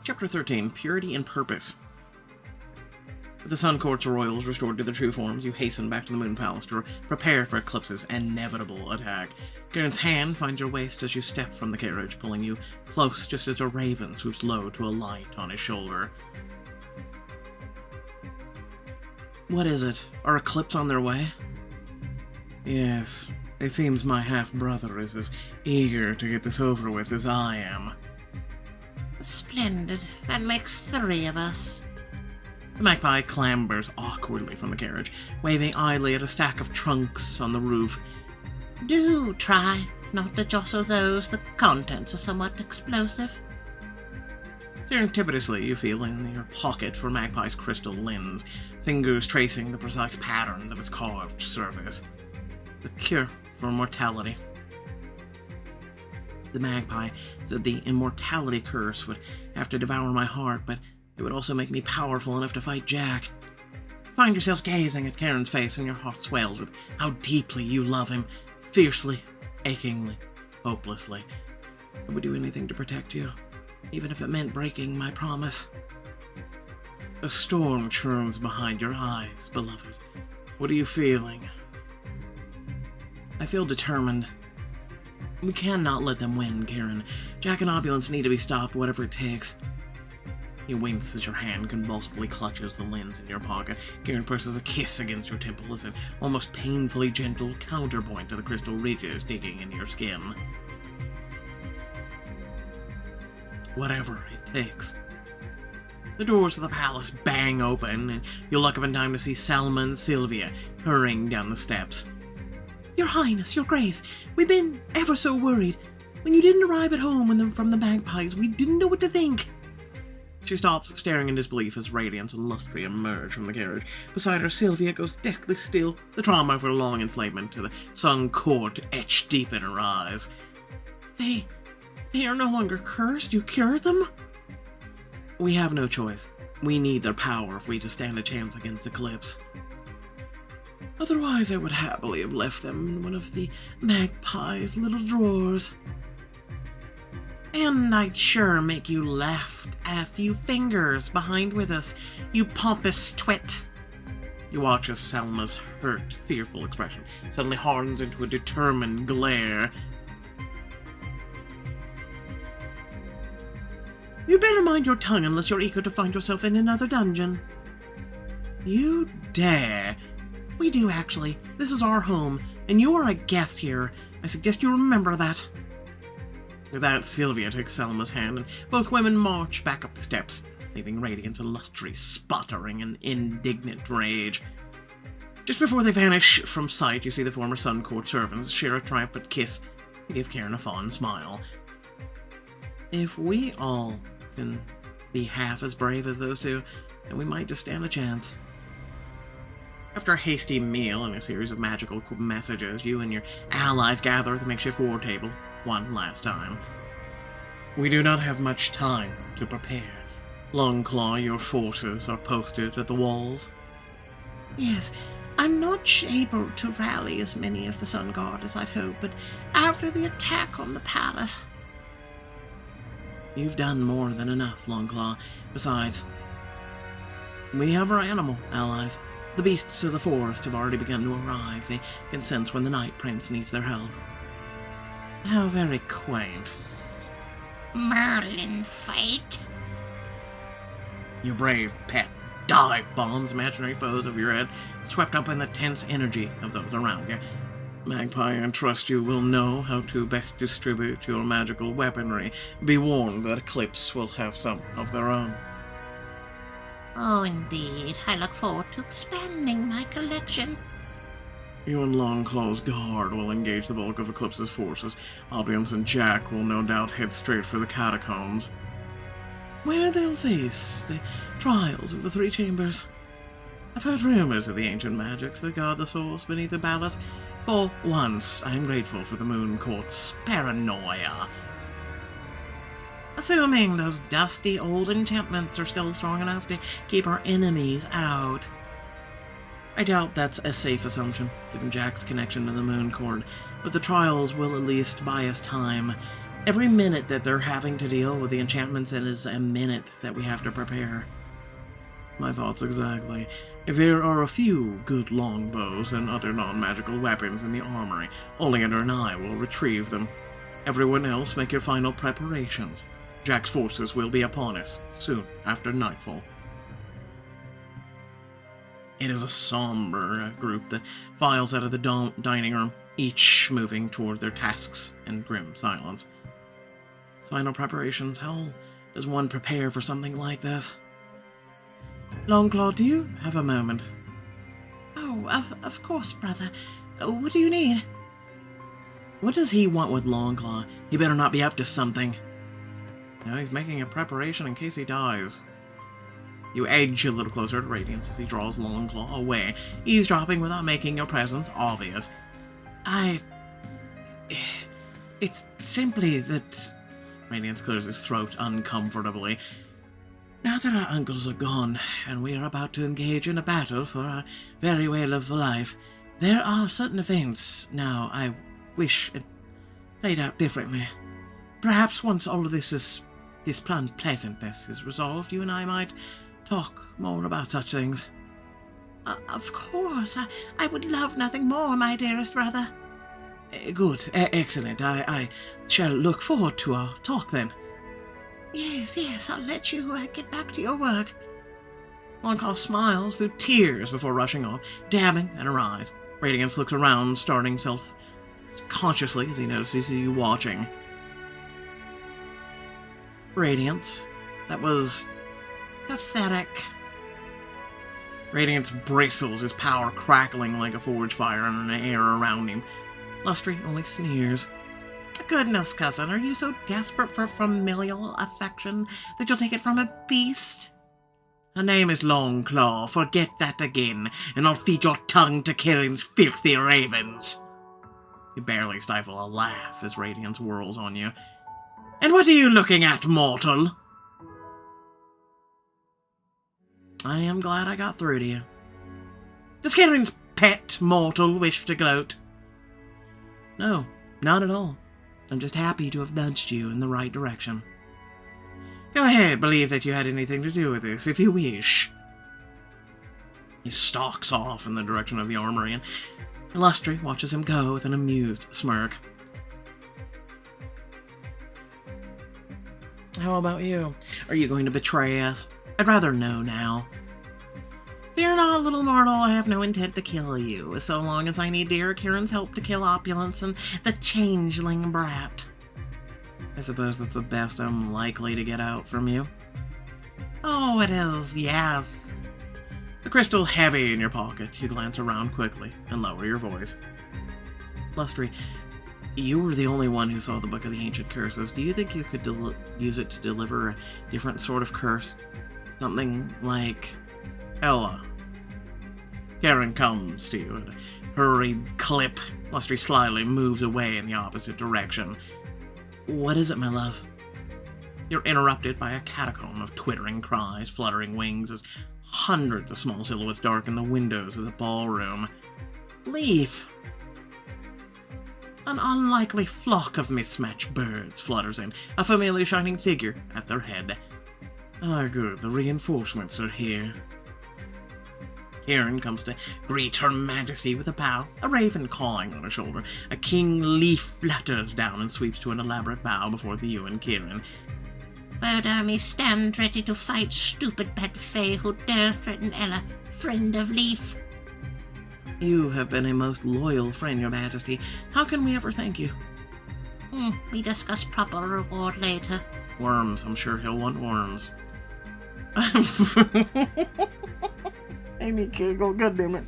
Chapter 13, Purity and Purpose. With the Sun Court's royals restored to their true forms, you hasten back to the Moon Palace to prepare for Eclipse's inevitable attack. Garen's hand finds your waist as you step from the carriage, pulling you close just as a raven swoops low to a light on his shoulder. What is it? Are Eclipse on their way? Yes, it seems my half-brother is as eager to get this over with as I am. Splendid. That makes 3 of us. The magpie clambers awkwardly from the carriage, waving idly at a stack of trunks on the roof. Do try not to jostle those. The contents are somewhat explosive. Surreptitiously, you feel in your pocket for Magpie's crystal lens, fingers tracing the precise patterns of its carved surface. The cure for mortality. The magpie said the immortality curse would have to devour my heart, but it would also make me powerful enough to fight Jack. Find yourself gazing at Karen's face and your heart swells with how deeply you love him, fiercely, achingly, hopelessly. I would do anything to protect you, even if it meant breaking my promise. A storm churns behind your eyes, beloved. What are you feeling? I feel determined. We cannot let them win, Karen. Jack and Opulence need to be stopped, whatever it takes. He winks as your hand convulsively clutches the lens in your pocket. Karen presses a kiss against your temple as an almost painfully gentle counterpoint to the crystal ridges digging into your skin. Whatever it takes. The doors of the palace bang open, and you look up in time to see Selma and Sylvia hurrying down the steps. Your Highness, Your Grace, we've been ever so worried. When you didn't arrive at home from the magpies, we didn't know what to think. She stops, staring in disbelief as Radiance and Lustry emerge from the carriage. Beside her, Sylvia goes deathly still, the trauma of her long enslavement to the Sun Court etched deep in her eyes. They are no longer cursed? You cured them? We have no choice. We need their power if we to stand a chance against Eclipse. Otherwise, I would happily have left them in one of the magpie's little drawers. And I'd sure make you left a few fingers behind with us, you pompous twit. You watch as Selma's hurt, fearful expression suddenly hardens into a determined glare. You'd better mind your tongue unless you're eager to find yourself in another dungeon. You dare? We do, actually. This is our home, and you are a guest here. I suggest you remember that. With that, Sylvia takes Selma's hand, and both women march back up the steps, leaving Radiance and Lustry sputtering in indignant rage. Just before they vanish from sight, you see the former Sun Court servants share a triumphant kiss and give Karen a fond smile. If we all can be half as brave as those two, then we might just stand a chance. After a hasty meal and a series of magical messages, you and your allies gather at the makeshift war table one last time. We do not have much time to prepare. Longclaw, your forces are posted at the walls. Yes, I'm not able to rally as many of the Sun Guard as I'd hoped, but after the attack on the palace... You've done more than enough, Longclaw. Besides, we have our animal allies. The beasts of the forest have already begun to arrive. They can sense when the Night Prince needs their help. How very quaint. Merlin fight? Your brave pet dive bombs imaginary foes of your head, swept up in the tense energy of those around you. Magpie, I trust you will know how to best distribute your magical weaponry. Be warned that Eclipse will have some of their own. Oh, indeed. I look forward to expanding my collection. You and Longclaw's guard will engage the bulk of Eclipse's forces. Opulence and Jack will no doubt head straight for the catacombs, where they'll face the trials of the Three Chambers. I've heard rumors of the ancient magics that guard the souls beneath the palace. For once, I am grateful for the Moon Court's paranoia. Assuming those dusty old enchantments are still strong enough to keep our enemies out. I doubt that's a safe assumption, given Jack's connection to the Moon Court, but the trials will at least buy us time. Every minute that they're having to deal with the enchantments is a minute that we have to prepare. My thoughts exactly. There are a few good longbows and other non-magical weapons in the armory. Oleander and I will retrieve them. Everyone else, make your final preparations. Jack's forces will be upon us soon after nightfall. It is a somber group that files out of the dining room, each moving toward their tasks in grim silence. Final preparations? How does one prepare for something like this? Longclaw, do you have a moment? Oh, of course, brother. What do you need? What does he want with Longclaw? He better not be up to something. No, he's making a preparation in case he dies. You edge a little closer to Radiance as he draws Longclaw away, eavesdropping without making your presence obvious. It's simply that... Radiance clears his throat uncomfortably. Now that our uncles are gone, and we are about to engage in a battle for our very way of life, there are certain events now I wish it played out differently. Perhaps once all of this unpleasantness is resolved, you and I might talk more about such things. Of course. I would love nothing more, my dearest brother. Good. Excellent. I shall look forward to our talk then. Yes, I'll let you get back to your work. Longclaw smiles through tears before rushing off, dabbing at her eyes. Radiance looks around, starting self-consciously as he notices you watching. Radiance, that was pathetic. Radiance bristles, his power crackling like a forge fire in the air around him. Lustry only sneers. Goodness, cousin, are you so desperate for familial affection that you'll take it from a beast? Her name is Longclaw. Forget that again, and I'll feed your tongue to Kieran's filthy ravens. You barely stifle a laugh as Radiance whirls on you. And what are you looking at, mortal? I am glad I got through to you. Does Kieran's pet mortal wish to gloat? No, not at all. I'm just happy to have nudged you in the right direction. Go ahead, believe that you had anything to do with this, if you wish. He stalks off in the direction of the armory, and Lustry watches him go with an amused smirk. How about you? Are you going to betray us? I'd rather know now. Fear not, little mortal, I have no intent to kill you, so long as I need dear Kieran's help to kill Opulence and the changeling brat. I suppose that's the best I'm likely to get out from you. Oh, it is, yes. The crystal heavy in your pocket, you glance around quickly and lower your voice. Lustry, you were the only one who saw the Book of the Ancient Curses. Do you think you could use it to deliver a different sort of curse? Something like... Ella. Kieran comes to you at a hurried clip. Lustry slyly moves away in the opposite direction. What is it, my love? You're interrupted by a catacomb of twittering cries, fluttering wings, as hundreds of small silhouettes darken the windows of the ballroom. Leaf! An unlikely flock of mismatched birds flutters in, a familiar shining figure at their head. Ah, good, the reinforcements are here. Kieran comes to greet Her Majesty with a bow, a raven cawing on her shoulder. A king leaf flutters down and sweeps to an elaborate bow before you and Kieran. Bird army, stand ready to fight stupid pet Fae who dare threaten Ella, friend of Leaf. You have been a most loyal friend, Your Majesty. How can we ever thank you? We discuss proper reward later. Worms, I'm sure he'll want worms. Amy giggle, goddammit.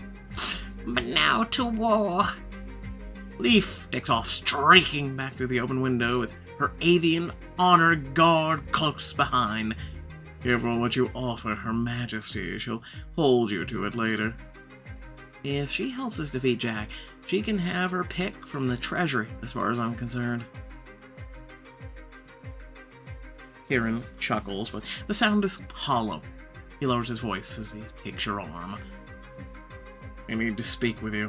But now to war. Leaf takes off, streaking back through the open window with her avian honor guard close behind. Careful what you offer Her Majesty. She'll hold you to it later. If she helps us defeat Jack, she can have her pick from the treasury, as far as I'm concerned. Kieran chuckles, but the sound is hollow. He lowers his voice as he takes your arm. I need to speak with you.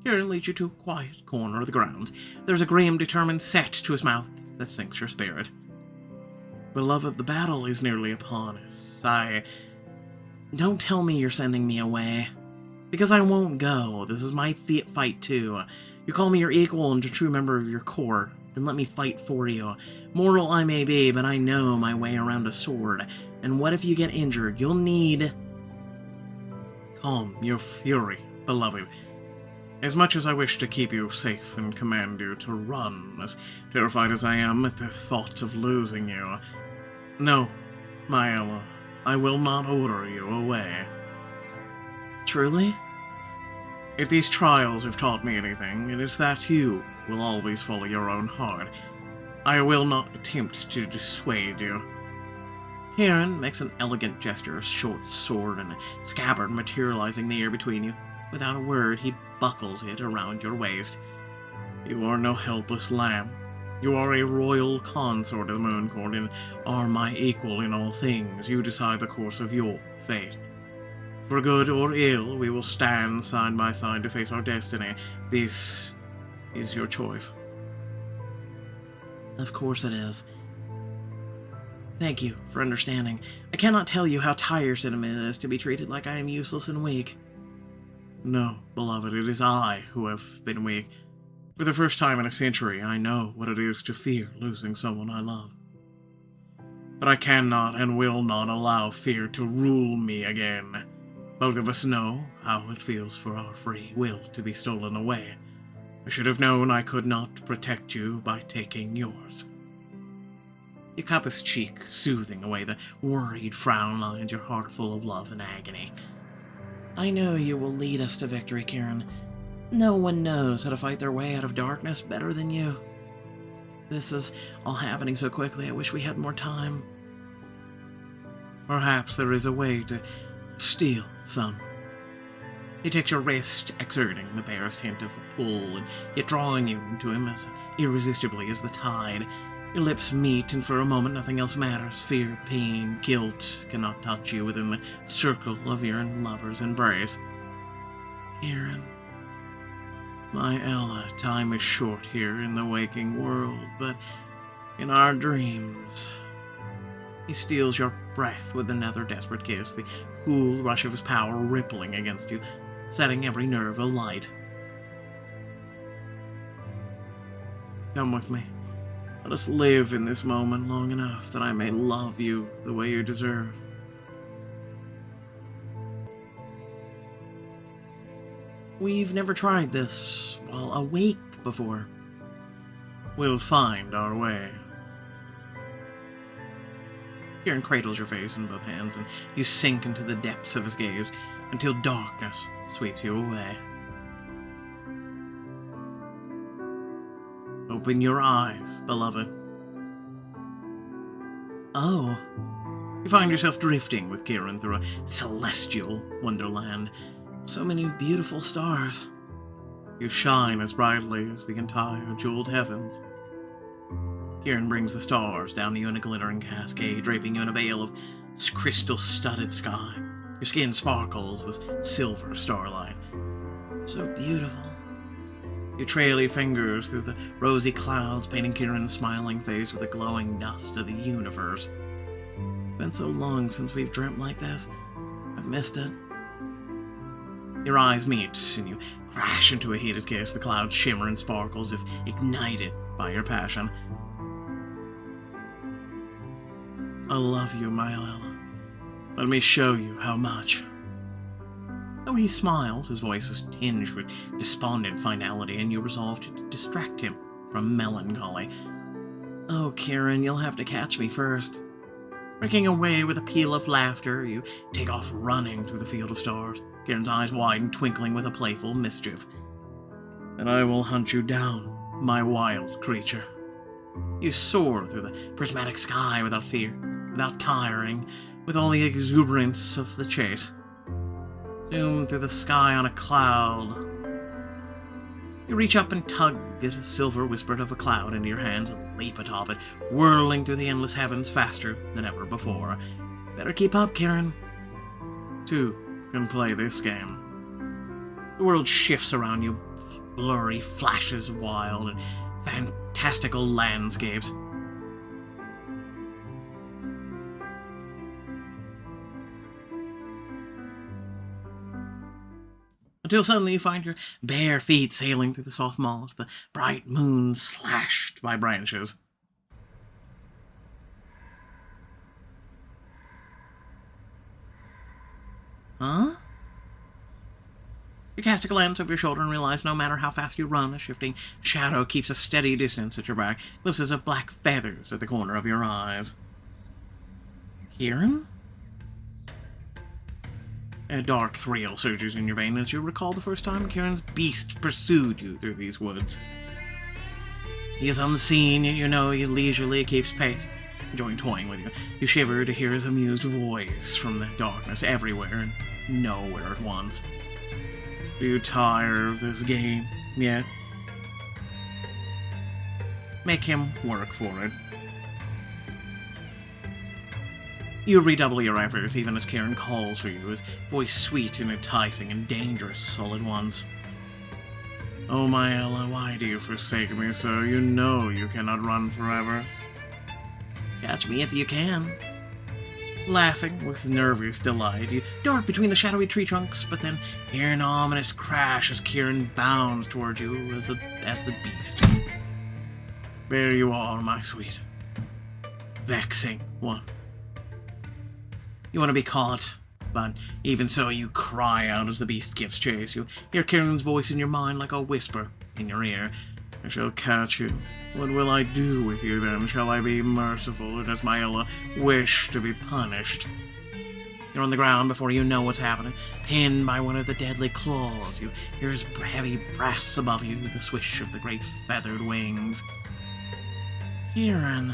Kieran leads you to a quiet corner of the grounds. There's a grim, determined set to his mouth that sinks your spirit. Beloved, the battle is nearly upon us. Don't tell me you're sending me away. Because I won't go. This is my fight too. You call me your equal and a true member of your court, then let me fight for you. Mortal I may be, but I know my way around a sword. And what if you get injured? You'll need... Calm your fury, beloved. As much as I wish to keep you safe and command you to run, as terrified as I am at the thought of losing you, no, my Ella, I will not order you away. Truly? If these trials have taught me anything, it is that you will always follow your own heart. I will not attempt to dissuade you. Kieran makes an elegant gesture, a short sword and a scabbard materializing in the air between you. Without a word, he buckles it around your waist. You are no helpless lamb. You are a royal consort of the Moon Court and are my equal in all things. You decide the course of your fate. For good or ill, we will stand side by side to face our destiny. This is your choice. Of course it is. Thank you for understanding. I cannot tell you how tiresome it is to be treated like I am useless and weak. No, beloved, it is I who have been weak. For the first time in a century, I know what it is to fear losing someone I love. But I cannot and will not allow fear to rule me again. Both of us know how it feels for our free will to be stolen away. I should have known I could not protect you by taking yours. You cup his cheek, soothing away the worried frown lines, your heart full of love and agony. I know you will lead us to victory, Kieran. No one knows how to fight their way out of darkness better than you. This is all happening so quickly, I wish we had more time. Perhaps there is a way to steal some. He takes your wrist, exerting the barest hint of a pull, and yet drawing you into him as irresistibly as the tide. Your lips meet, and for a moment nothing else matters. Fear, pain, guilt cannot touch you within the circle of your lover's embrace. Kieran. My Ella, time is short here in the waking world, but in our dreams... He steals your breath with another desperate kiss, the cool rush of his power rippling against you, setting every nerve alight. Come with me. Let us live in this moment long enough that I may love you the way you deserve. We've never tried this while awake before. We'll find our way. Kieran cradles your face in both hands, and you sink into the depths of his gaze until darkness sweeps you away. Open your eyes, beloved. Oh. You find yourself drifting with Kieran through a celestial wonderland. So many beautiful stars. You shine as brightly as the entire jeweled heavens. Kieran brings the stars down to you in a glittering cascade, draping you in a veil of crystal-studded sky. Your skin sparkles with silver starlight. So beautiful. You trail your fingers through the rosy clouds, painting Kieran's smiling face with the glowing dust of the universe. It's been so long since we've dreamt like this. I've missed it. Your eyes meet, and you crash into a heated kiss. The clouds shimmer and sparkle as if ignited by your passion. I love you, my Ella. Let me show you how much. Though he smiles, his voice is tinged with despondent finality, and you resolve to distract him from melancholy. Oh, Kieran, you'll have to catch me first. Breaking away with a peal of laughter, you take off running through the field of stars. Kieran's eyes widen, twinkling with a playful mischief. And I will hunt you down, my wild creature. You soar through the prismatic sky without fear, without tiring, with all the exuberance of the chase. Zoom through the sky on a cloud. You reach up and tug at a silver whisper of a cloud into your hands and leap atop it, whirling through the endless heavens faster than ever before. Better keep up, Kieran. Two can play this game. The world shifts around you, blurry flashes of wild and fantastical landscapes. Until suddenly you find your bare feet sailing through the soft moss, the bright moon slashed by branches. Huh? You cast a glance over your shoulder and realize no matter how fast you run, a shifting shadow keeps a steady distance at your back, glimpses of black feathers at the corner of your eyes. Kieran? A dark thrill surges in your veins as you recall the first time Kieran's beast pursued you through these woods. He is unseen, yet you know he leisurely keeps pace, enjoying toying with you. You shiver to hear his amused voice from the darkness everywhere and nowhere at once. Do you tire of this game yet? Make him work for it. You redouble your efforts even as Kieran calls for you, his voice sweet and enticing and dangerous all at once. Oh, my Ella, why do you forsake me so? You know you cannot run forever. Catch me if you can. Laughing with nervous delight, you dart between the shadowy tree trunks, but then hear an ominous crash as Kieran bounds towards you as the beast. There you are, my sweet, vexing one. You want to be caught, but even so you cry out as the beast gives chase. You hear Kieran's voice in your mind like a whisper in your ear. I shall catch you. What will I do with you then? Shall I be merciful, or does my Ella wish to be punished? You're on the ground before you know what's happening, pinned by one of the deadly claws. You hear his heavy brass above you, the swish of the great feathered wings. Kieran.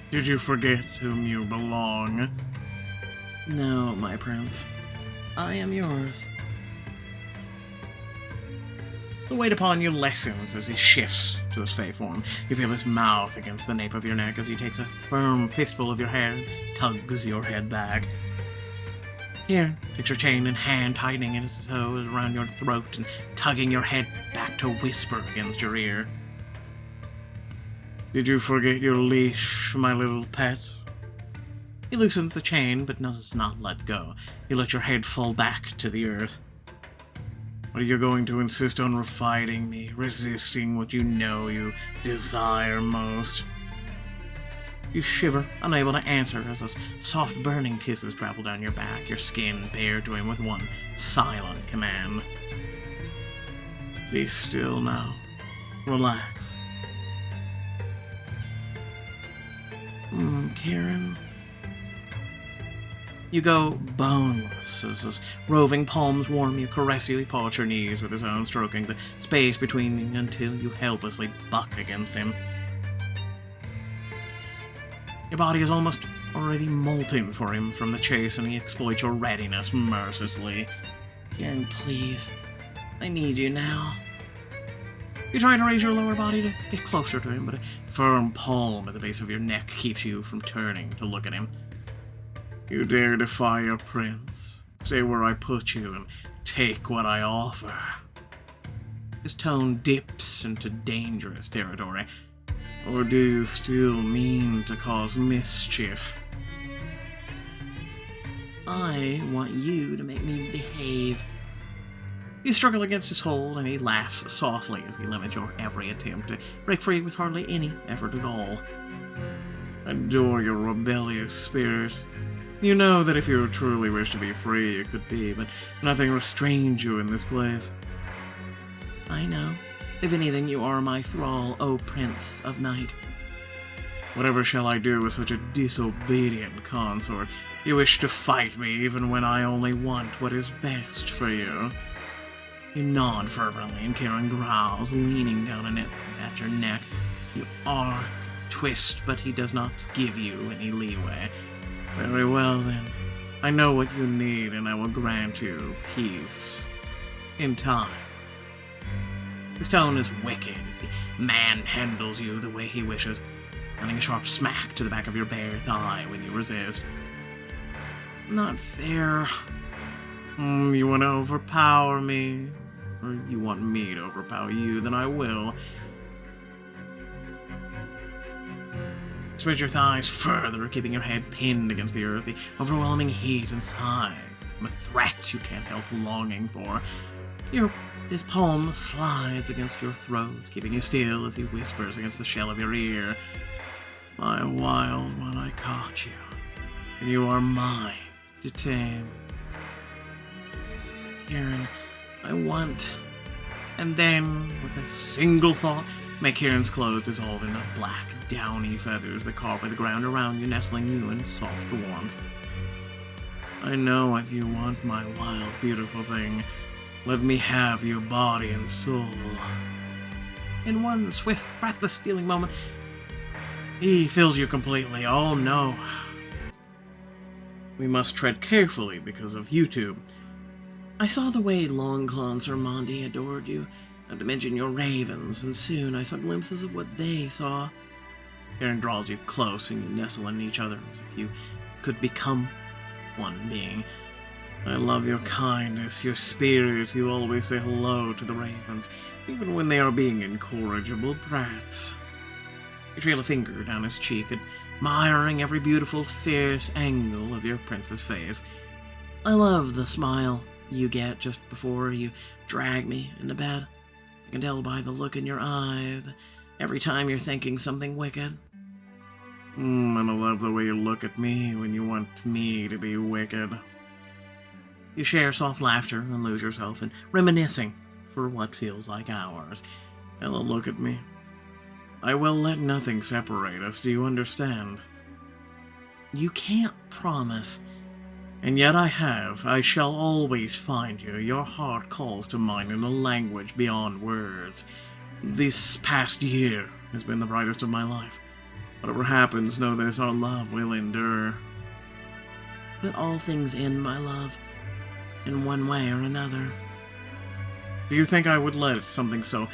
Did you forget whom you belong? No, my prince. I am yours. The weight upon you lessens as he shifts to his fey form. You feel his mouth against the nape of your neck as he takes a firm fistful of your hair and tugs your head back. Here, takes your chain in hand, tightening his toes around your throat and tugging your head back to whisper against your ear. Did you forget your leash, my little pet? He loosens the chain, but does not let go. You let your head fall back to the earth. Are you going to insist on fighting me, resisting what you know you desire most? You shiver, unable to answer as those soft burning kisses travel down your back, your skin bared to him with one silent command. Be still now. Relax. Kieran. You go boneless as his roving palms warm you, caress you, he paw at your knees with his own, stroking the space between you until you helplessly buck against him. Your body is almost already molten for him from the chase, and he exploits your readiness mercilessly. Kieran, please. I need you now. You try to raise your lower body to get closer to him, but a firm palm at the base of your neck keeps you from turning to look at him. You dare defy your prince, stay where I put you, and take what I offer. His tone dips into dangerous territory. Or do you still mean to cause mischief? I want you to make me behave. You struggle against his hold, and he laughs softly as he limits your every attempt to break free with hardly any effort at all. I adore your rebellious spirit. You know that if you truly wish to be free, you could be, but nothing restrains you in this place. I know. If anything, you are my thrall, O Prince of Night. Whatever shall I do with such a disobedient consort? You wish to fight me even when I only want what is best for you. You nod fervently, and Kieran growls, leaning down at your neck. You arc, twist, but he does not give you any leeway. Very well, then. I know what you need, and I will grant you peace. In time. His tone is wicked as he manhandles you the way he wishes, landing a sharp smack to the back of your bare thigh when you resist. Not fair. You want to overpower me? Or you want me to overpower you? Then I will. Spread your thighs further, keeping your head pinned against the earth, the overwhelming heat and size of a threat you can't help longing for. His palm slides against your throat, keeping you still as he whispers against the shell of your ear. My wild one, I caught you, and you are mine to tame. Kieran, I want. And then, with a single thought, make Kieran's clothes dissolve into black, downy feathers that carpet the ground around you, nestling you in soft warmth. I know what you want, my wild, beautiful thing. Let me have your body and soul. In one swift, breathless-stealing moment, he fills you completely. Oh no. We must tread carefully because of YouTube. I saw the way Longclaw and Sir Mondi adored you, not to mention your ravens, and soon I saw glimpses of what they saw. Kieran draws you close and you nestle in each other as if you could become one being. I love your kindness, your spirit. You always say hello to the ravens, even when they are being incorrigible brats. You trail a finger down his cheek, admiring every beautiful, fierce angle of your prince's face. I love the smile you get just before you drag me into bed. I can tell by the look in your eye that every time you're thinking something wicked. And I love the way you look at me when you want me to be wicked. You share soft laughter and lose yourself in reminiscing for what feels like hours. Ella, look at me. I will let nothing separate us, do you understand? You can't promise. And yet I have. I shall always find you. Your heart calls to mine in a language beyond words. This past year has been the brightest of my life. Whatever happens, know this, our love will endure. But all things end, my love, in one way or another. Do you think I would let something so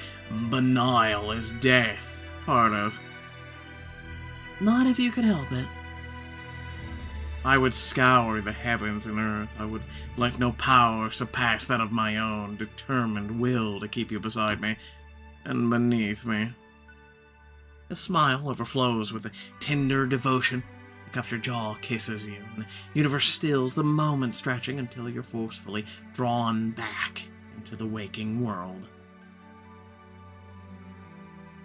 banal as death part us? Not if you could help it. I would scour the heavens and earth. I would let no power surpass that of my own determined will to keep you beside me and beneath me. A smile overflows with a tender devotion. The cups your jaw kisses you, and the universe stills, the moment stretching until you're forcefully drawn back into the waking world.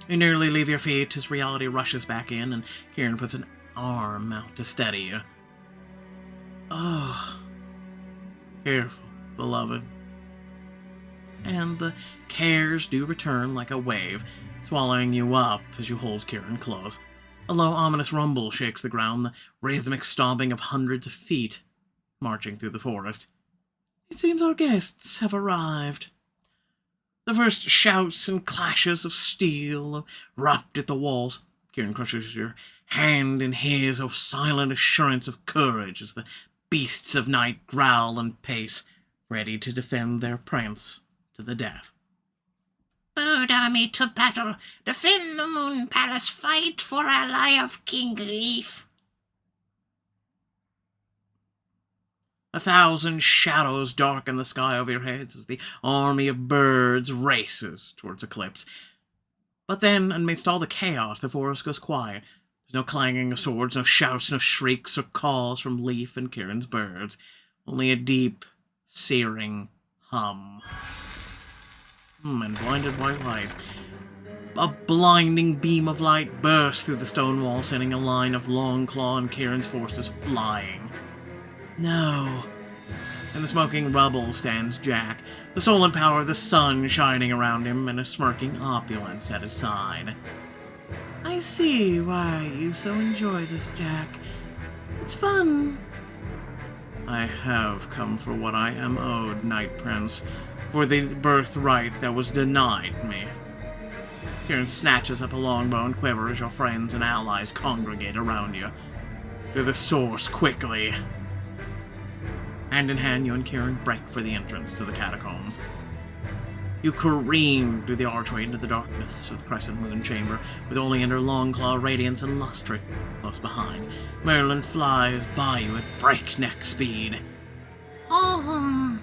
You nearly leave your feet as reality rushes back in, and Kieran puts an arm out to steady you. Oh, careful, beloved. And the cares do return like a wave, swallowing you up as you hold Kieran close. A low, ominous rumble shakes the ground, the rhythmic stomping of hundreds of feet marching through the forest. It seems our guests have arrived. The first shouts and clashes of steel erupt at the walls. Kieran crushes your hand in his, of silent assurance of courage as the beasts of night growl and pace, ready to defend their prince to the death. Bird army to battle, defend the Moon Palace, fight for ally of King Leaf. 1,000 shadows darken the sky over your heads as the army of birds races towards eclipse. But then, amidst all the chaos, the forest goes quiet. There's no clanging of swords, no shouts, no shrieks or calls from Leaf and Kieran's birds. Only a deep, searing hum. And blinded by light, a blinding beam of light bursts through the stone wall, sending a line of Longclaw and Kieran's forces flying. No. In the smoking rubble stands Jack, the stolen power of the sun shining around him and a smirking opulence at his side. I see why you so enjoy this, Jack. It's fun. I have come for what I am owed, Night Prince, for the birthright that was denied me. Kieran snatches up a longbow and quiver as your friends and allies congregate around you. To the source, quickly. Hand in hand, you and Kieran break for the entrance to the catacombs. You careen through the archway into the darkness of the Crescent Moon Chamber, with only under Longclaw, Radiance, and Lustry close behind. Merlin flies by you at breakneck speed. Home.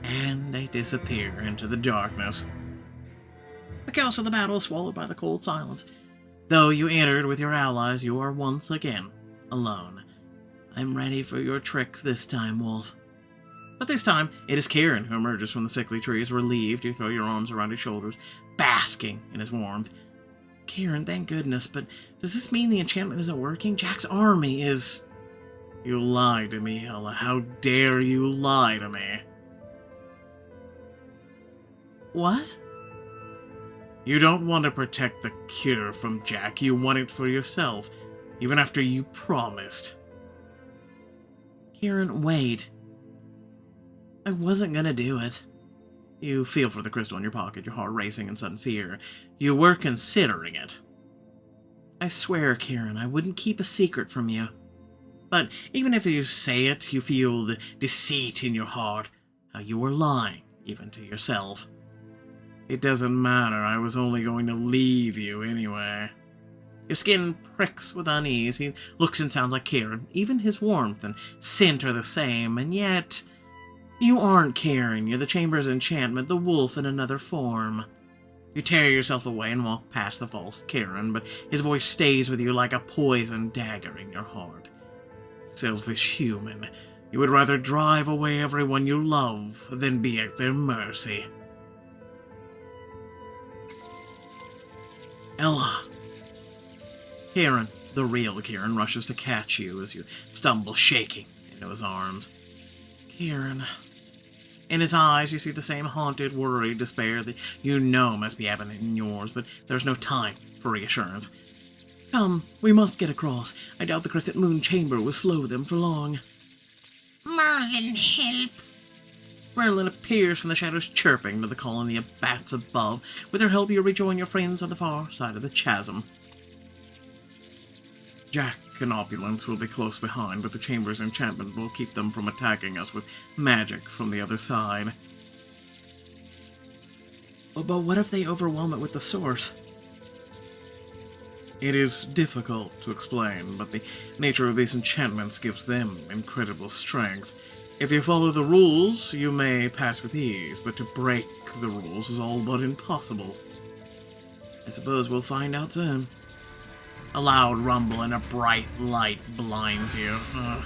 And they disappear into the darkness. The chaos of the battle is swallowed by the cold silence. Though you entered with your allies, you are once again alone. I'm ready for your trick this time, Wolf. But this time, it is Kieran who emerges from the sickly trees. Relieved, you throw your arms around his shoulders, basking in his warmth. Kieran, thank goodness, but does this mean the enchantment isn't working? Jack's army is... You lied to me, Ella. How dare you lie to me? What? You don't want to protect the cure from Jack. You want it for yourself, even after you promised. Kieran, wait. I wasn't gonna do it. You feel for the crystal in your pocket, your heart racing in sudden fear. You were considering it. I swear, Kieran, I wouldn't keep a secret from you. But even if you say it, you feel the deceit in your heart, how you were lying, even to yourself. It doesn't matter, I was only going to leave you anyway. Your skin pricks with unease. He looks and sounds like Kieran. Even his warmth and scent are the same, and yet... You aren't Kieran. You're the Chamber's enchantment, the wolf in another form. You tear yourself away and walk past the false Kieran, but his voice stays with you like a poisoned dagger in your heart. Selfish human. You would rather drive away everyone you love than be at their mercy. Ella. Kieran, the real Kieran, rushes to catch you as you stumble shaking into his arms. Kieran. In his eyes, you see the same haunted, worried despair that you know must be evident in yours, but there's no time for reassurance. Come, we must get across. I doubt the Crescent Moon Chamber will slow them for long. Merlin, help. Merlin appears from the shadows, chirping to the colony of bats above. With their help, you rejoin your friends on the far side of the chasm. Jack and Opulence will be close behind, but the Chamber's enchantment will keep them from attacking us with magic from the other side. But what if they overwhelm it with the source? It is difficult to explain, but the nature of these enchantments gives them incredible strength. If you follow the rules, you may pass with ease, but to break the rules is all but impossible. I suppose we'll find out soon. A loud rumble and a bright light blinds you. Ugh.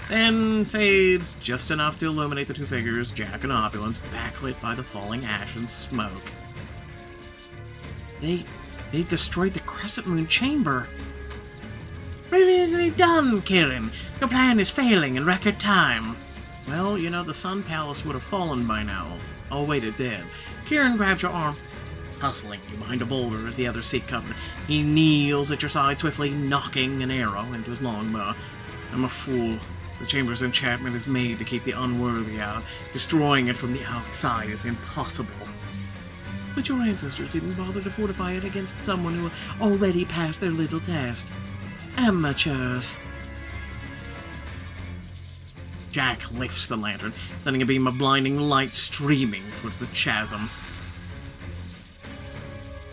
Then fades just enough to illuminate the two figures, Jack and Opulence, backlit by the falling ash and smoke. They destroyed the Crescent Moon Chamber. Brilliantly done, Kieran. Your plan is failing in record time. Well, you know, the Sun Palace would have fallen by now. Oh, wait, it did. Kieran grabs your arm, hustling you behind a boulder as the others seek cover. He kneels at your side, swiftly knocking an arrow into his longbow. I'm a fool. The Chamber's enchantment is made to keep the unworthy out. Destroying it from the outside is impossible. But your ancestors didn't bother to fortify it against someone who already passed their little test. Amateurs. Jack lifts the lantern, sending a beam of blinding light streaming towards the chasm.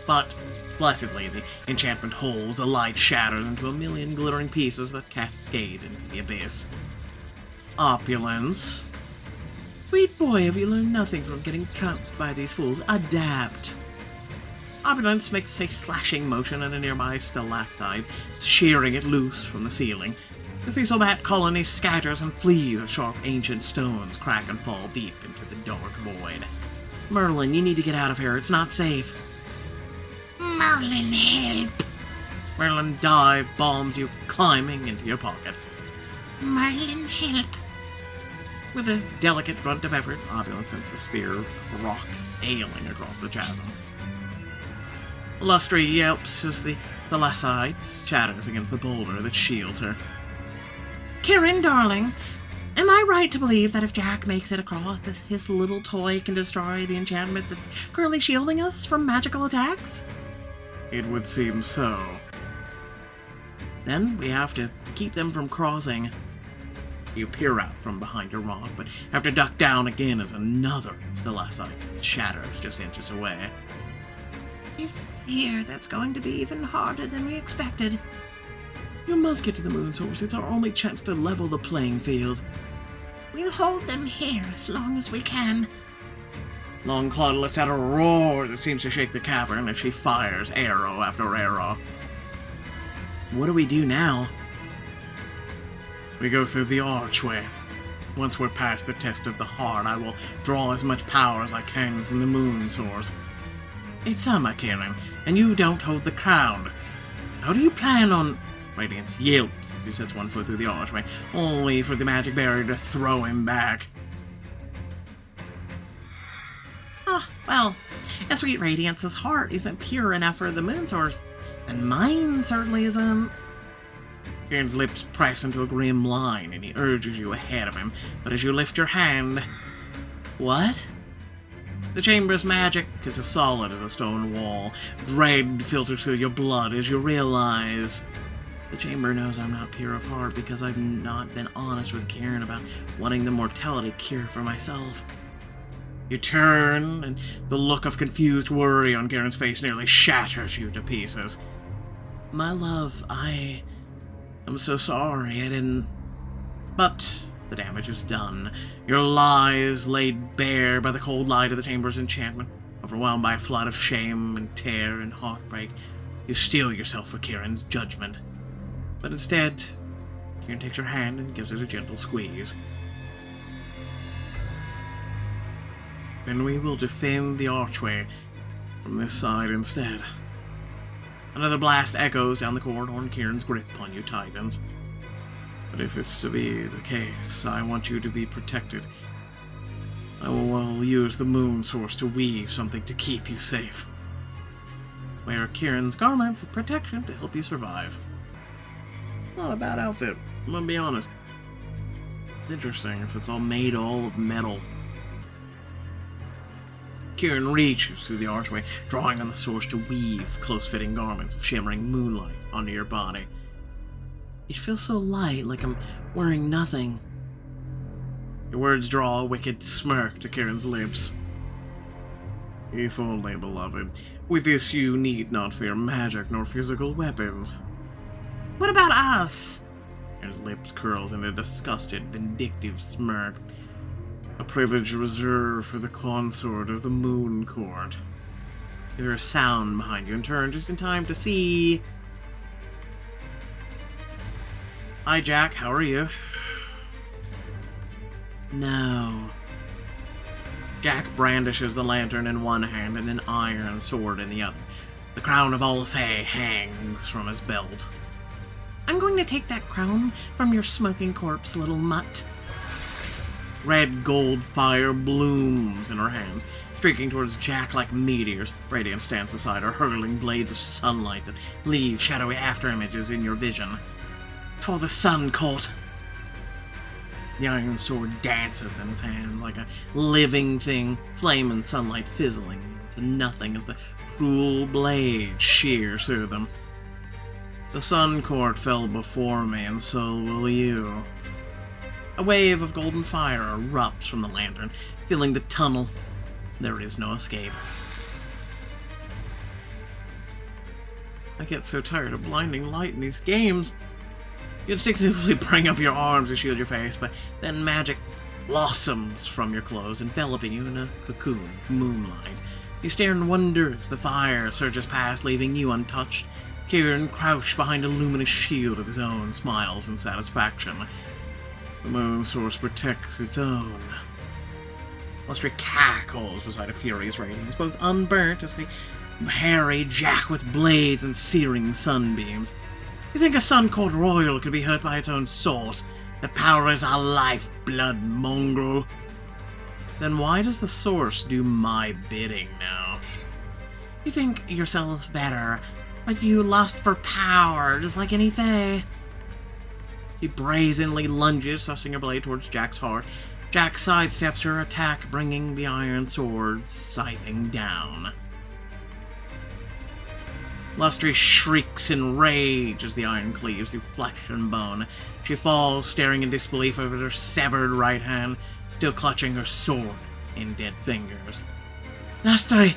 But, blessedly, the enchantment holds, the light shatters into a million glittering pieces that cascade into the abyss. Opulence. Sweet boy, have you learned nothing from getting trounced by these fools? Adapt. Opulence makes a slashing motion at a nearby stalactite, shearing it loose from the ceiling. The Thistlebat colony scatters and flees as sharp ancient stones crack and fall deep into the dark void. Merlin, you need to get out of here. It's not safe. Merlin, help. Merlin dive bombs you, climbing into your pocket. Merlin, help. With a delicate grunt of effort, Opulence sends the spear of rock sailing across the chasm. Lustry yelps as the stalactite shatters against the boulder that shields her. Kieran, darling, am I right to believe that if Jack makes it across, his little toy can destroy the enchantment that's currently shielding us from magical attacks? It would seem so. Then we have to keep them from crossing. You peer out from behind your rock, but have to duck down again as another stalactite shatters just inches away. I fear that's going to be even harder than we expected. You must get to the moon source. It's our only chance to level the playing field. We'll hold them here as long as we can. Longclaw lets out a roar that seems to shake the cavern as she fires arrow after arrow. What do we do now? We go through the archway. Once we're past the test of the heart, I will draw as much power as I can from the moon source. It's summer, Kieran, and you don't hold the crown. How do you plan on... Radiance yelps as he sets one foot through the archway, only for the magic barrier to throw him back. Oh, well, if Sweet Radiance's heart isn't pure enough for the moon source, then mine certainly isn't. Kieran's lips press into a grim line, and he urges you ahead of him, but as you lift your hand... What? The chamber's magic is as solid as a stone wall. Dread filters through your blood as you realize... The chamber knows I'm not pure of heart because I've not been honest with Kieran about wanting the mortality cure for myself. You turn, and the look of confused worry on Kieran's face nearly shatters you to pieces. My love, I'm so sorry, I didn't... But the damage is done. Your lies laid bare by the cold light of the chamber's enchantment. Overwhelmed by a flood of shame and tear and heartbreak, you steel yourself for Kieran's judgment. But instead, Kieran takes your hand and gives it a gentle squeeze. Then we will defend the archway from this side instead. Another blast echoes down the corridor and Kieran's grip on you tightens. But if it's to be the case, I want you to be protected. I will use the moon source to weave something to keep you safe. Wear Kieran's garments of protection to help you survive. Not a bad outfit, I'm gonna be honest. Interesting if it's all made all of metal. Kieran reaches through the archway, drawing on the source to weave close-fitting garments of shimmering moonlight onto your body. It feels so light, like I'm wearing nothing. Your words draw a wicked smirk to Kieran's lips. If only, beloved. With this you need not fear magic nor physical weapons. What about us? Kieran's lips curls in a disgusted, vindictive smirk. A privilege reserved for the consort of the Moon Court. You hear a sound behind you and turn just in time to see... Hi, Jack. How are you? No. Jack brandishes the lantern in one hand and an iron sword in the other. The crown of Olafay hangs from his belt. I'm going to take that crown from your smoking corpse, little mutt. Red gold fire blooms in her hands, streaking towards Jack like meteors. Radiance stands beside her, hurling blades of sunlight that leave shadowy afterimages in your vision. For the Sun Court. The iron sword dances in his hands like a living thing, flame and sunlight fizzling into nothing as the cruel blade shears through them. The Sun Court fell before me, and so will you. A wave of golden fire erupts from the lantern, filling the tunnel. There is no escape. I get so tired of blinding light in these games. You instinctively bring up your arms to shield your face, but then magic blossoms from your clothes, enveloping you in a cocoon of moonlight. You stare in wonder as the fire surges past, leaving you untouched. Kieran, crouched behind a luminous shield of his own, smiles in satisfaction. The moon source protects its own. Lustry cackles beside a furious Radiance, both unburnt as the hairy Jack with blades and searing sunbeams. You think a Sun Court royal could be hurt by its own source? That power is our lifeblood, mongrel. Then why does the source do my bidding now? You think yourself better, but you lust for power, just like any fae. He brazenly lunges, thrusting her blade towards Jack's heart. Jack sidesteps her attack, bringing the iron sword scything down. Lustry shrieks in rage as the iron cleaves through flesh and bone. She falls, staring in disbelief over her severed right hand, still clutching her sword in dead fingers. Lustry!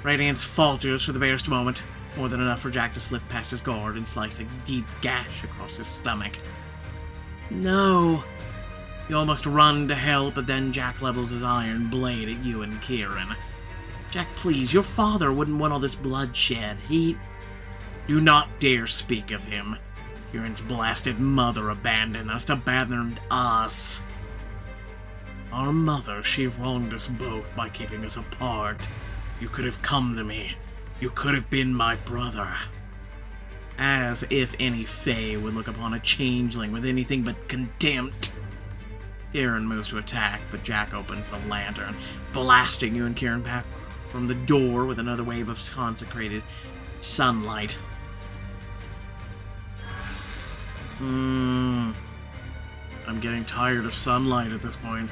Radiance falters for the barest moment, more than enough for Jack to slip past his guard and slice a deep gash across his stomach. No! You almost run to help, but then Jack levels his iron blade at you and Kieran. Jack, please, your father wouldn't want all this bloodshed. Do not dare speak of him. Kieran's blasted mother abandoned us. Our mother, she wronged us both by keeping us apart. You could have come to me. You could have been my brother. As if any fae would look upon a changeling with anything but contempt. Kieran moves to attack, but Jack opens the lantern, blasting you and Kieran back from the door with another wave of consecrated sunlight. I'm getting tired of sunlight at this point.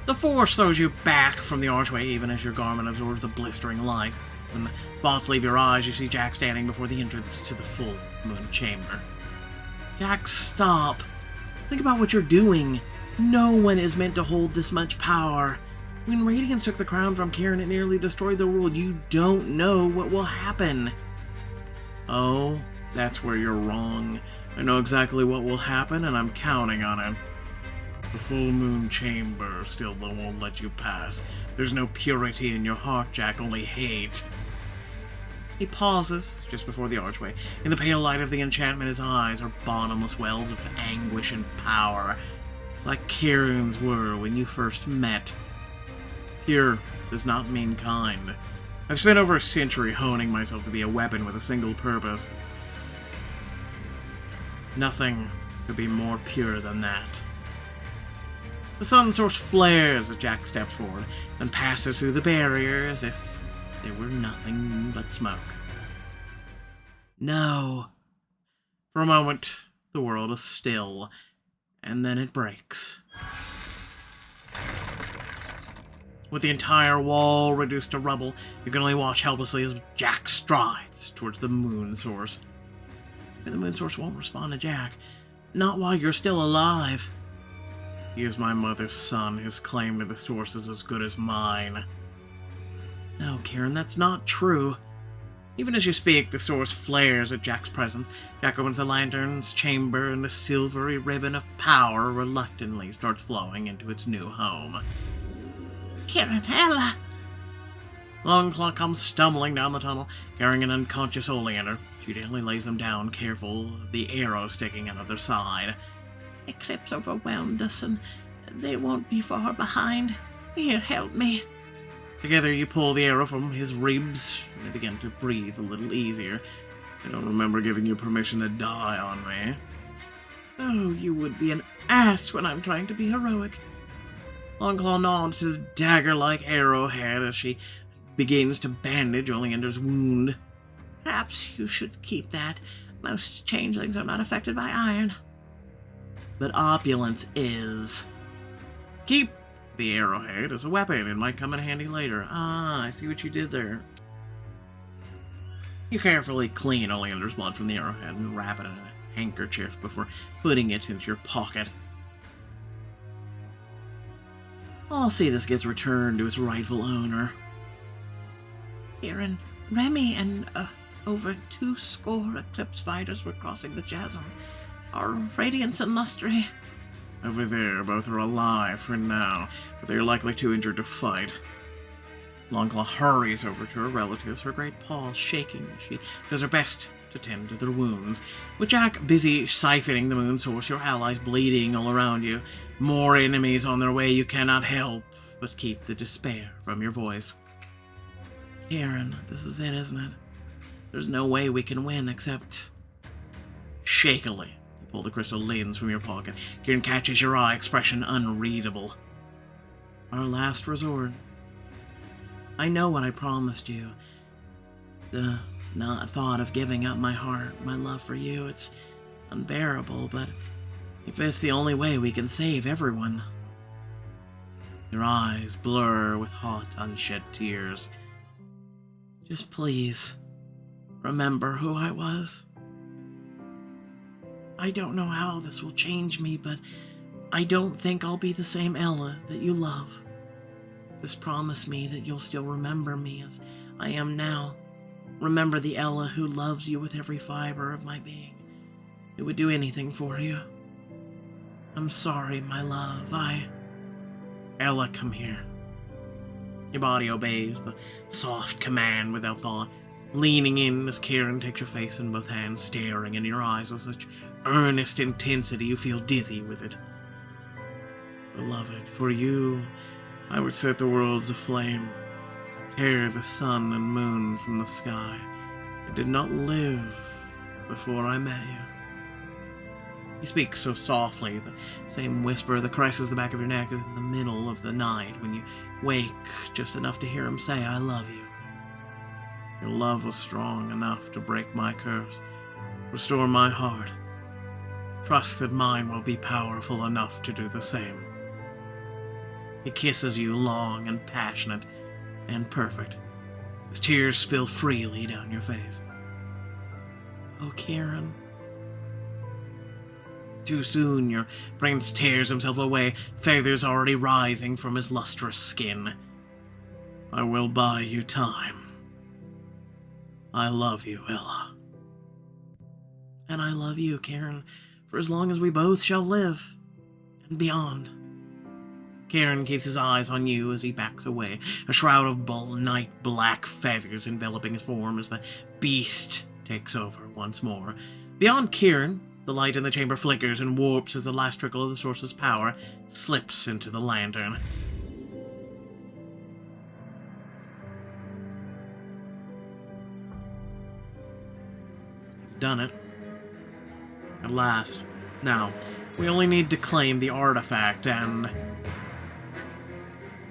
The force throws you back from the archway even as your garment absorbs the blistering light. When the spots leave your eyes, you see Jack standing before the entrance to the full moon chamber. Jack, stop. Think about what you're doing. No one is meant to hold this much power. When Radiance took the crown from Kieran, it nearly destroyed the world. You don't know what will happen. Oh, that's where you're wrong. I know exactly what will happen, and I'm counting on it. The full moon chamber still won't let you pass. There's no purity in your heart, Jack, only hate. He pauses just before the archway. In the pale light of the enchantment, his eyes are bottomless wells of anguish and power, like Kieran's were when you first met. Pure does not mean kind. I've spent over a century honing myself to be a weapon with a single purpose. Nothing could be more pure than that. The sun source flares as Jack steps forward, then passes through the barrier as if there were nothing but smoke. No. For a moment, the world is still, and then it breaks. With the entire wall reduced to rubble, you can only watch helplessly as Jack strides towards the moon source. And the moon source won't respond to Jack. Not while you're still alive. He is my mother's son. His claim to the source is as good as mine. No, Kieran, that's not true. Even as you speak, the source flares at Jack's presence. Jack opens the lantern's chamber, and the silvery ribbon of power reluctantly starts flowing into its new home. Kieran, Ella! Longclaw comes stumbling down the tunnel, carrying an unconscious Oleander. She gently lays them down, careful of the arrow sticking out of their side. Eclipse overwhelmed us, and they won't be far behind. Here, help me. Together you pull the arrow from his ribs, and they begin to breathe a little easier. I don't remember giving you permission to die on me. Oh, you would be an ass when I'm trying to be heroic. Longclaw nods to the dagger-like arrowhead as she begins to bandage Oleander's wound. Perhaps you should keep that. Most changelings are not affected by iron. But opulence is. Keep the arrowhead as a weapon. It might come in handy later. Ah, I see what you did there. You carefully clean Oleander's blood from the arrowhead and wrap it in a handkerchief before putting it into your pocket. I'll see this gets returned to its rightful owner. Kieran, Remy, and over 200 Eclipse fighters were crossing the chasm. Our Radiance and Lustry. Over there, both are alive for now, but they are likely too injured to fight. Longclaw hurries over to her relatives, her great paws shaking as she does her best to tend to their wounds. With Jack busy siphoning the moon source, your allies bleeding all around you, more enemies on their way, you cannot help but keep the despair from your voice. Kieran, this is it, isn't it? There's no way we can win except... Shakily, you pull the crystal lens from your pocket. Kieran catches your eye, expression unreadable. Our last resort. I know what I promised you. The not thought of giving up my heart, my love for you, it's unbearable, but if it's the only way we can save everyone. Your eyes blur with hot, unshed tears. Just please, remember who I was. I don't know how this will change me, but I don't think I'll be the same Ella that you love. Just promise me that you'll still remember me as I am now. Remember the Ella who loves you with every fiber of my being, who would do anything for you. I'm sorry, my love. Ella, come here. Your body obeys the soft command without thought, leaning in as Kieran takes your face in both hands, staring in your eyes with such earnest intensity you feel dizzy with it. Beloved, for you, I would set the worlds aflame, tear the sun and moon from the sky. I did not live before I met you. He speaks so softly, the same whisper that caresses the back of your neck in the middle of the night when you wake just enough to hear him say, I love you. Your love was strong enough to break my curse, restore my heart. Trust that mine will be powerful enough to do the same. He kisses you long and passionate and perfect. His tears spill freely down your face. Oh, Kieran. Too soon, your prince tears himself away, feathers already rising from his lustrous skin. I will buy you time. I love you, Ella. And I love you, Kieran, for as long as we both shall live, and beyond. Kieran keeps his eyes on you as he backs away, a shroud of night black feathers enveloping his form as the beast takes over once more. Beyond Kieran, the light in the chamber flickers and warps as the last trickle of the source's power slips into the lantern. He's done it. At last. Now, we only need to claim the artifact, and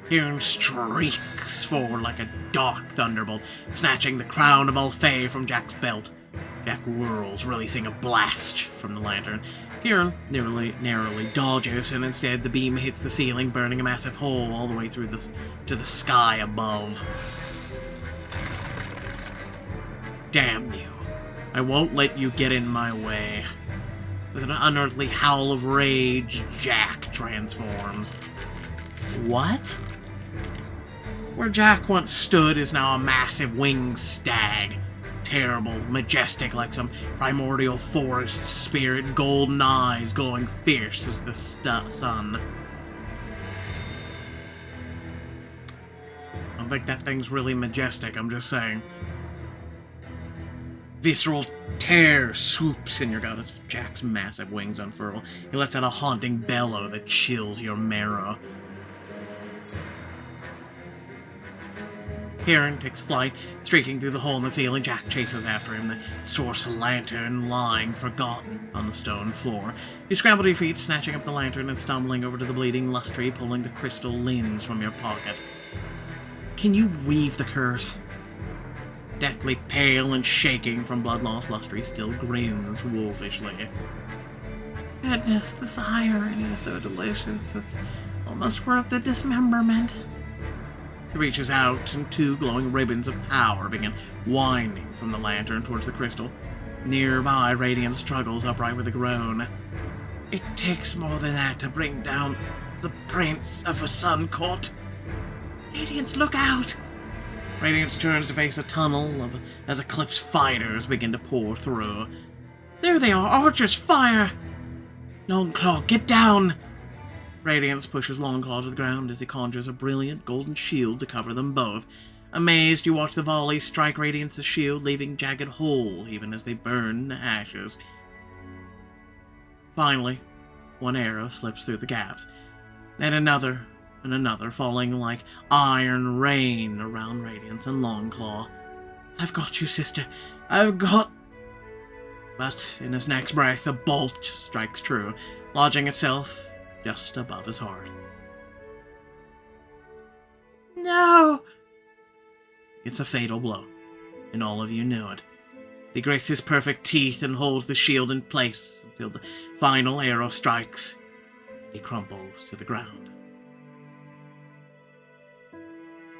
Kieran streaks forward like a dark thunderbolt, snatching the crown of Alfei from Jack's belt. Jack whirls, releasing a blast from the lantern. Kieran narrowly dodges, and instead the beam hits the ceiling, burning a massive hole all the way through to the sky above. Damn you. I won't let you get in my way. With an unearthly howl of rage, Jack transforms. What? Where Jack once stood is now a massive winged stag. Terrible, majestic like some primordial forest spirit, golden eyes glowing fierce as the sun. I don't think that thing's really majestic, I'm just saying. Visceral terror swoops in your gut as Jack's massive wings unfurl. He lets out a haunting bellow that chills your marrow. Kieran takes flight, streaking through the hole in the ceiling. Jack chases after him, the source lantern lying forgotten on the stone floor. You scramble to your feet, snatching up the lantern and stumbling over to the bleeding Lustry, pulling the crystal lens from your pocket. Can you weave the curse? Deathly pale and shaking from blood-loss, Lustry still grins wolfishly. Goodness, this irony is so delicious. It's almost worth the dismemberment. He reaches out, and two glowing ribbons of power begin winding from the lantern towards the crystal. Nearby, Radiant struggles upright with a groan. It takes more than that to bring down the Prince of a Sun Court. Radiance, look out! Radiance turns to face a tunnel as Eclipse fighters begin to pour through. There they are! Archers, fire! Longclaw, get down! Radiance pushes Longclaw to the ground as he conjures a brilliant golden shield to cover them both. Amazed, you watch the volley strike Radiance's shield, leaving jagged holes even as they burn to ashes. Finally, one arrow slips through the gaps, then another and another, falling like iron rain around Radiance and Longclaw. I've got you, sister. I've got... But in his next breath, a bolt strikes true, lodging itself just above his heart. No! It's a fatal blow, and all of you knew it. He grits his perfect teeth and holds the shield in place until the final arrow strikes, and he crumples to the ground.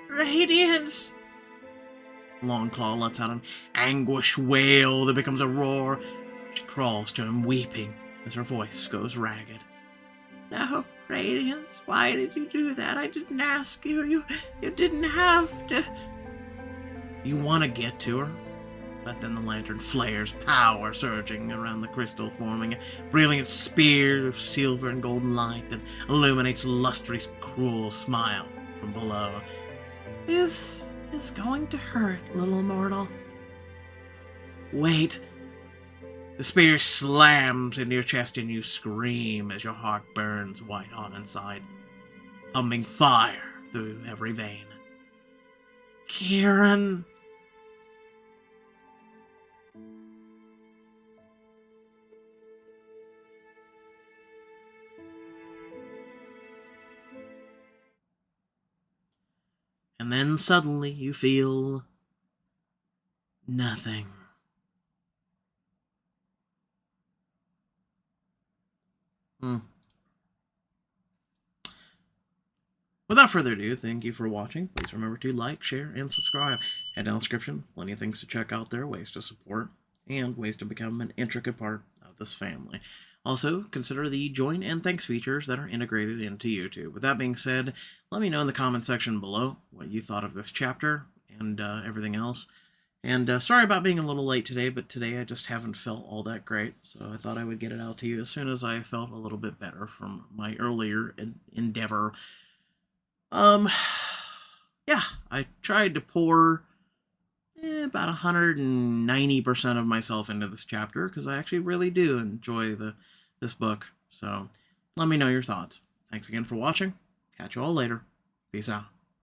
Radiance! Longclaw lets out an anguished wail that becomes a roar. She crawls to him, weeping as her voice goes ragged. No, Radiance, why did you do that? I didn't ask you. You didn't have to. You want to get to her? But then the lantern flares, power surging around the crystal, forming a brilliant spear of silver and golden light that illuminates Lustrie's cruel smile from below. This is going to hurt, little mortal. Wait. The spear slams into your chest and you scream as your heart burns white hot inside, pumping fire through every vein. Kieran. And then suddenly you feel nothing. Without further ado, thank you for watching. Please remember to like, share, and subscribe. Head down the description, plenty of things to check out there, ways to support, and ways to become an intricate part of this family. Also, consider the join and thanks features that are integrated into YouTube. With that being said, let me know in the comment section below what you thought of this chapter and everything else. And sorry about being a little late today, but today I just haven't felt all that great, so I thought I would get it out to you as soon as I felt a little bit better from my earlier endeavor. Yeah, I tried to pour about 190% of myself into this chapter, because I actually really do enjoy this book, so let me know your thoughts. Thanks again for watching. Catch you all later. Peace out.